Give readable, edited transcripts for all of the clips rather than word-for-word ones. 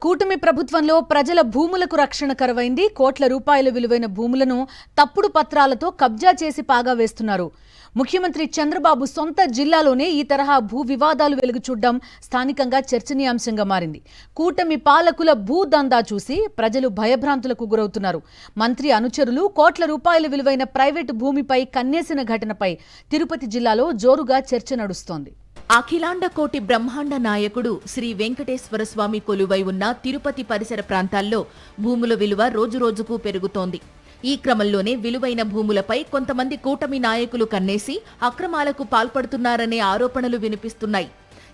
కూటమి ప్రభుత్వంలో ప్రజల భూములకు రక్షణ కరువైంది. కోట్ల రూపాయల విలువైన భూములను తప్పుడు పత్రాలతో కబ్జా చేసి పాగా వేస్తున్నారు. ముఖ్యమంత్రి చంద్రబాబు సొంత జిల్లాలోనే ఈ తరహా భూ వివాదాలు వెలుగుచూడడం స్థానికంగా చర్చనీయాంశంగా మారింది. కూటమి పాలకుల భూదందా చూసి ప్రజలు భయభ్రాంతులకు గురవుతున్నారు. మంత్రి అనుచరులు కోట్ల రూపాయల విలువైన ప్రైవేటు భూమిపై కన్నేసిన ఘటనపై తిరుపతి జిల్లాలో జోరుగా చర్చ నడుస్తోంది. అఖిలాండ కోటి బ్రహ్మాండ నాయకుడు శ్రీ వెంకటేశ్వర స్వామి కొలువై ఉన్న తిరుపతి పరిసర ప్రాంతాల్లో భూముల విలువ రోజురోజుకు పెరుగుతోంది. ఈ క్రమంలోనే విలువైన భూములపై కొంతమంది కూటమి నాయకులు కన్నేసి అక్రమాలకు పాల్పడుతున్నారనే ఆరోపణలు వినిపిస్తున్నాయి.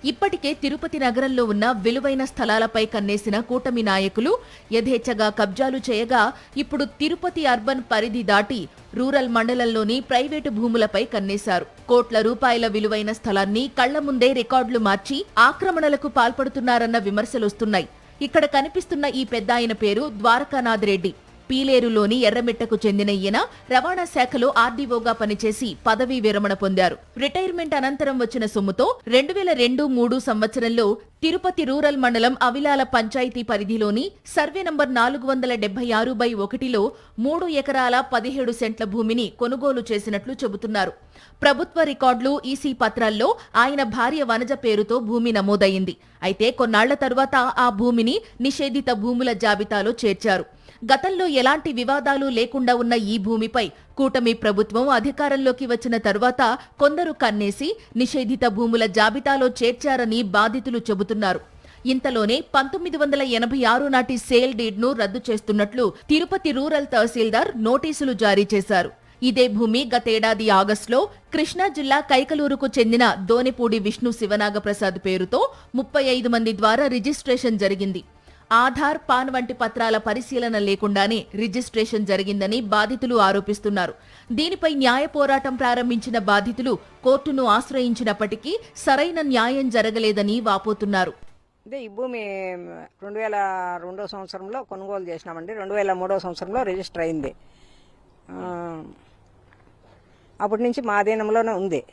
ఇప్పటికే తిరుపతి నగరంలో ఉన్న విలువైన స్థలాలపై కన్నేసిన కూటమి నాయకులు యథేచ్ఛగా కబ్జాలు చేయగా ఇప్పుడు తిరుపతి అర్బన్ పరిధి దాటి రూరల్ మండలంలోని ప్రైవేటు భూములపై కన్నేశారు. కోట్ల రూపాయల విలువైన స్థలాన్ని కళ్ల ముందే రికార్డులు మార్చి ఆక్రమణలకు పాల్పడుతున్నారన్న విమర్శలొస్తున్నాయి. ఇక్కడ కనిపిస్తున్న ఈ పెద్దాయన పేరు ద్వారకానాథ్ రెడ్డి. పీలేరులోని ఎర్రమిట్టకు చెందిన ఈయన రవాణా శాఖలో ఆర్డీఓగా పనిచేసి పదవీ విరమణ పొందారు. రిటైర్మెంట్ అనంతరం వచ్చిన సొమ్ముతో 2002-03 సంవత్సరంలో తిరుపతి రూరల్ మండలం అవిలాల పంచాయతీ పరిధిలోని సర్వే నంబర్ 476/1లో 3 ఎకరాల 17 సెంట్ల భూమిని కొనుగోలు చేసినట్లు చెబుతున్నారు. ప్రభుత్వ రికార్డులు, ఈసీ పత్రాల్లో ఆయన భార్య వనజ పేరుతో భూమి నమోదయ్యింది. అయితే కొన్నాళ్ల తరువాత ఆ భూమిని నిషేధిత భూముల జాబితాలో చేర్చారు. గతంలో ఎలాంటి వివాదాలు లేకుండా ఉన్న ఈ భూమిపై కూటమి ప్రభుత్వం అధికారంలోకి వచ్చిన తరువాత కొందరు కన్నేసి నిషేధిత భూముల జాబితాలో చేర్చారని బాధితులు చెబుతున్నారు. ఇంతలోనే 1986 నాటి సేల్ డీడ్ను రద్దు చేస్తున్నట్లు తిరుపతి రూరల్ తహసీల్దార్ నోటీసులు జారీ చేశారు. ఇదే భూమి గతేడాది ఆగస్టులో కృష్ణా జిల్లా కైకలూరుకు చెందిన దోనెపూడి విష్ణు శివనాగప్రసాద్ పేరుతో 35 మంది ద్వారా రిజిస్ట్రేషన్ జరిగింది. ఆధార్, పాన్ వంటి పత్రాల పరిశీలన లేకుండానే రిజిస్ట్రేషన్ జరిగిందని బాధితులు ఆరోపిస్తున్నారు. దీనిపై న్యాయ పోరాటం ప్రారంభించిన బాధితులు కోర్టును ఆశ్రయించినప్పటికీ సరైన న్యాయం జరగలేదని వాపోతున్నారు. ఈ భూమి 2002 సంవత్సరంలో కొనుగోలు చేసినామండి. 2003 సంవత్సరంలో రిజిస్టర్ అయింది. అప్పటి నుంచి మా అధీనంలోనే ఉంది.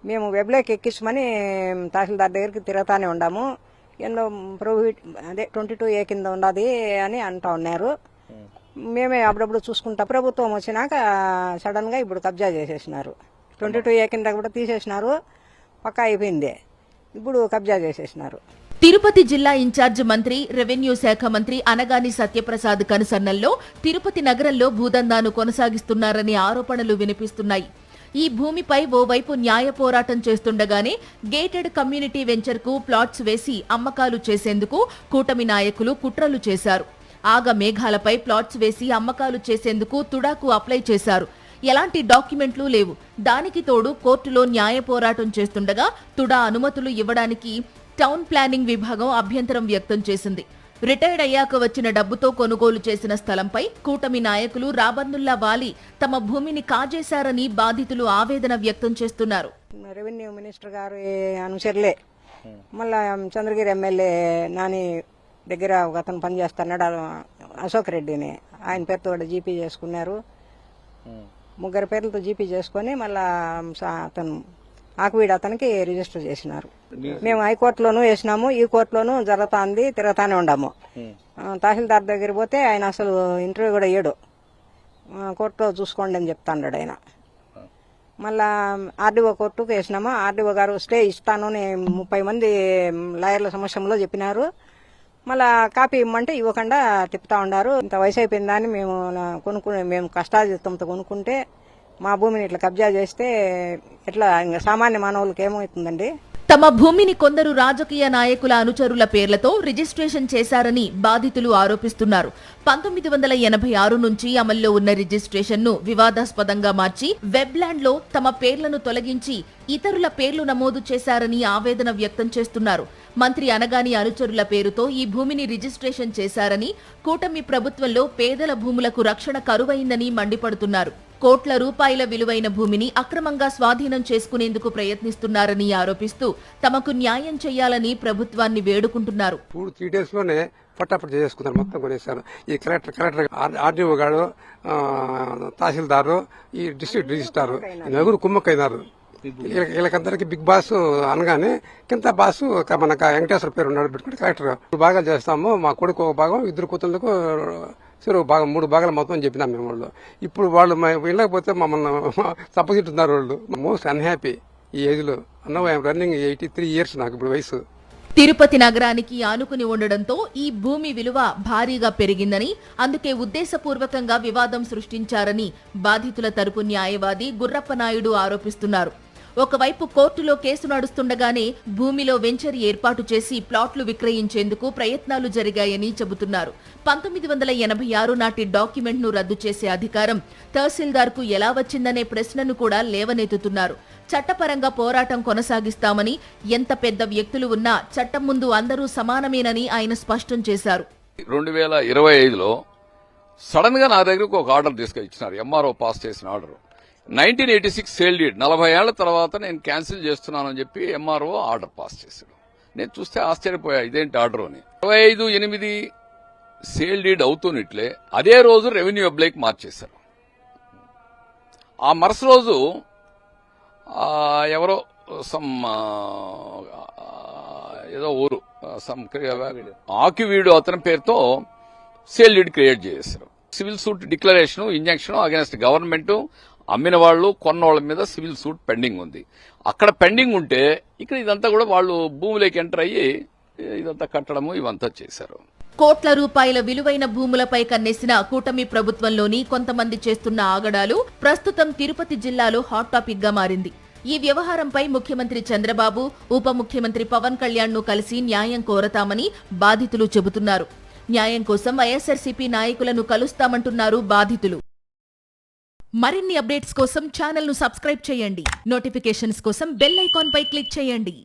మేము వెబ్లోకి ఎక్కించమని తహసీల్దార్ దగ్గరికి తిరుగుతానే ఉన్నాము. ఎన్నో ప్రోహిబిట్ అదే 22A కింద ఉన్నది అని అంటా ఉన్నారు. మేమే అప్పుడప్పుడు చూసుకుంటా. ప్రభుత్వం వచ్చినాక సడన్ గా ఇప్పుడు కబ్జా చేసేసినారు. 22A కింద కూడా తీసేసినారు. పక్కా అయిపోయింది. ఇప్పుడు కబ్జా చేసేసినారు. తిరుపతి జిల్లా ఇన్ఛార్జ్ మంత్రి, రెవెన్యూ శాఖ మంత్రి అనగాని సత్యప్రసాద్ కనుసన్నల్లో తిరుపతి నగరంలో భూదందాను కొనసాగిస్తున్నారనే ఆరోపణలు వినిపిస్తున్నాయి. ఈ భూమిపై ఓవైపు న్యాయ పోరాటం చేస్తుండగానే గేటెడ్ కమ్యూనిటీ వెంచర్కు ప్లాట్స్ వేసి అమ్మకాలు చేసేందుకు కూటమి నాయకులు కుట్రలు చేశారు. ఆగ మేఘాలపై ప్లాట్స్ వేసి అమ్మకాలు చేసేందుకు తుడాకు అప్లై చేశారు. ఎలాంటి డాక్యుమెంట్లు లేవు. దానికి తోడు కోర్టులో న్యాయ పోరాటం చేస్తుండగా తుడా అనుమతులు ఇవ్వడానికి టౌన్ ప్లానింగ్ విభాగం అభ్యంతరం వ్యక్తం చేసింది. రిటైర్డ్ అయ్యాక వచ్చిన డబ్బుతో కొనుగోలు చేసిన స్థలంపై కూటమి నాయకులు రాబందుల్లా వాలి తమ భూమిని కాజేశారని బాధితులు ఆవేదన వ్యక్తం చేస్తున్నారు. రెవెన్యూ మినిస్టర్ గారు అనుచరులే మళ్ళా చంద్రగిరి ఎమ్మెల్యే నాని దగ్గర ఒక అతను పనిచేస్తున్నాడు, అశోక్ రెడ్డిని. ఆయన పేరుతో జీపీ చేసుకున్నారు. 3 పేర్లతో జీపీ చేసుకుని మళ్ళా అతను ఆకువీడు అతనికి రిజిస్టర్ చేసినారు. మేము హైకోర్టులోనూ వేసినాము, ఈ కోర్టులోనూ జరుగుతుంది, తిరుగుతానే ఉండాము. తహసీల్దార్ దగ్గర పోతే ఆయన అసలు ఇంటర్వ్యూ కూడా ఇయ్యడు. కోర్టులో చూసుకోండి అని చెప్తాడు ఆయన. మళ్ళా ఆర్డీఓ కోర్టుకు వేసినాము. ఆర్డీఓ గారు స్టే ఇస్తాను 30 మంది లాయర్ల సమక్షంలో చెప్పినారు. మళ్ళా కాపీ ఇవ్వమంటే ఇవ్వకుండా తిప్పుతా ఉన్నారు. ఇంత వయసు అయిపోయిందని మేము కష్టాజితంతో కొనుక్కుంటే మా భూమిని ఇట్లా కబ్జా చేస్తే ఎట్లా ఇంకా సామాన్య మానవులకు ఏమవుతుందండి? తమ భూమిని కొందరు రాజకీయ నాయకుల అనుచరుల పేర్లతో రిజిస్ట్రేషన్ చేశారని బాధితులు ఆరోపిస్తున్నారు. 1986 నుంచి అమల్లో ఉన్న రిజిస్ట్రేషన్ను వివాదాస్పదంగా మార్చి వెబ్లాండ్లో తమ పేర్లను తొలగించి ఇతరుల పేర్లు నమోదు చేశారని ఆవేదన వ్యక్తం చేస్తున్నారు. మంత్రి అనగాని అనుచరుల పేరుతో ఈ భూమిని రిజిస్ట్రేషన్ చేశారని, కూటమి ప్రభుత్వంలో పేదల భూములకు రక్షణ కరువైందని మండిపడుతున్నారు. కోట్ల రూపాయల విలువైన భూమిని అక్రమంగా స్వాధీనం చేసుకునేందుకు ప్రయత్నిస్తున్నారని ఆరోపిస్తూ తమకు న్యాయం చేయాలని ప్రభుత్వాన్ని వేడుకుంటున్నారు. 3 days లోనే పట్టాపట్ట చేసుకున్నారు. మొత్తం కొనేశారు. ఈ కలెక్టర్ ఆర్డీఓ గారు, తహసీల్దారు, ఈ డిస్ట్రిక్ట్ రిజిస్ట్రార్ నలుగురు కుమ్మక్కైనారు. వీళ్ళకందరికి బిగ్ బాస్ అనగానే కింద బాస్ మన వెంకటేశ్వర పేరు ఉన్నాడు పెట్టుకుంటే కలెక్టర్ 3 భాగాలు చేస్తాము, మా కొడుకు ఒక భాగం, 2 కూతుళ్ళకు చెరువు భాగం, 3 భాగాలు మొత్తం చెప్పినాం మేము వాళ్ళు. ఇప్పుడు వాళ్ళు వెళ్ళకపోతే మమ్మల్ని తప్పగిట్టున్నారు వాళ్ళు. మోస్ట్ అన్హ్యాపీ ఈ ఏజ్ లో. అన్న రన్నింగ్ 83 years నాకు ఇప్పుడు వయసు. తిరుపతి నగరానికి ఆనుకుని ఉండడంతో ఈ భూమి విలువ భారీగా పెరిగిందని, అందుకే ఉద్దేశపూర్వకంగా వివాదం సృష్టించారని బాధితుల తరపు న్యాయవాది గుర్రప్పనాయుడు ఆరోపిస్తున్నారు. ఒకవైపు కోర్టులో కేసు నడుస్తుండగానే భూమిలో వెంచర్ ఏర్పాటు చేసి ప్లాట్లు విక్రయించేందుకు ప్రయత్నాలు జరిగాయని చెబుతున్నారు. 1986 నాటి డాక్యుమెంట్ ను రద్దు చేసే అధికారం తహసీల్దార్కు ఎలా వచ్చిందనే ప్రశ్నను కూడా లేవనెత్తుతున్నారు. చట్టపరంగా పోరాటం కొనసాగిస్తామని, ఎంత పెద్ద వ్యక్తులు ఉన్నా చట్టం ముందు అందరూ సమానమేనని ఆయన స్పష్టం చేశారు. 2025లో సడన్ గా నా దగ్గరకు ఒక ఆర్డర్ తీసుకొచ్చినారు, ఎంఆర్ఓ పాస్ చేసిన ఆర్డర్. 1986 సేల్ డీడ్ 40 ఏళ్ల తర్వాత నేను క్యాన్సిల్ చేస్తున్నానని చెప్పి ఎంఆర్ఓ ఆర్డర్ పాస్ చేశాడు. నేను చూస్తే ఆశ్చర్యపోయా, ఇదేంటి ఆర్డర్ అని. 25/8 సేల్ డీడ్ అవుతున్నట్లే అదే రోజు రెవెన్యూ అప్లైకి మార్చేశారు. ఆ మరుస రోజు ఎవరో ఏదో ఊరు ఆకివీడు అతని పేరుతో సేల్ డీడ్ క్రియేట్ చేశారు. Civil suit declaration, injection against government, అమ్మిన వాళ్ళు కొన్నోళ్ల మీద సివిల్ సూట్ పెండింగ్ ఉంది. అక్కడ పెండింగ్ ఉంటే ఇక్కడ ఇదంతా కూడా వాళ్ళు భూములోకి ఎంటర్ అయ్యి ఇదంతా కట్టడము ఇవంతా చేశారు. కోట్ల రూపాయల విలువైన భూములపై కన్నేసిన కూటమి ప్రభుత్వంలోని కొంతమంది చేస్తున్న ఆగడాలు ప్రస్తుతం తిరుపతి జిల్లాలో హాట్ టాపిక్ గా మారింది. ఈ వ్యవహారంపై ముఖ్యమంత్రి చంద్రబాబు, ఉప ముఖ్యమంత్రి పవన్ కళ్యాణ్ ను కలిసి న్యాయం కోరతామని బాధితులు చెబుతున్నారు. న్యాయం కోసం వైఎస్ఆర్సీపీ నాయకులను కలుస్తామంటున్నారు బాధితులు. మరిన్ని అప్డేట్స్ కోసం ఛానల్ ను సబ్స్క్రైబ్ చేయండి. నోటిఫికేషన్స్ కోసం బెల్ ఐకాన్ పై క్లిక్ చేయండి.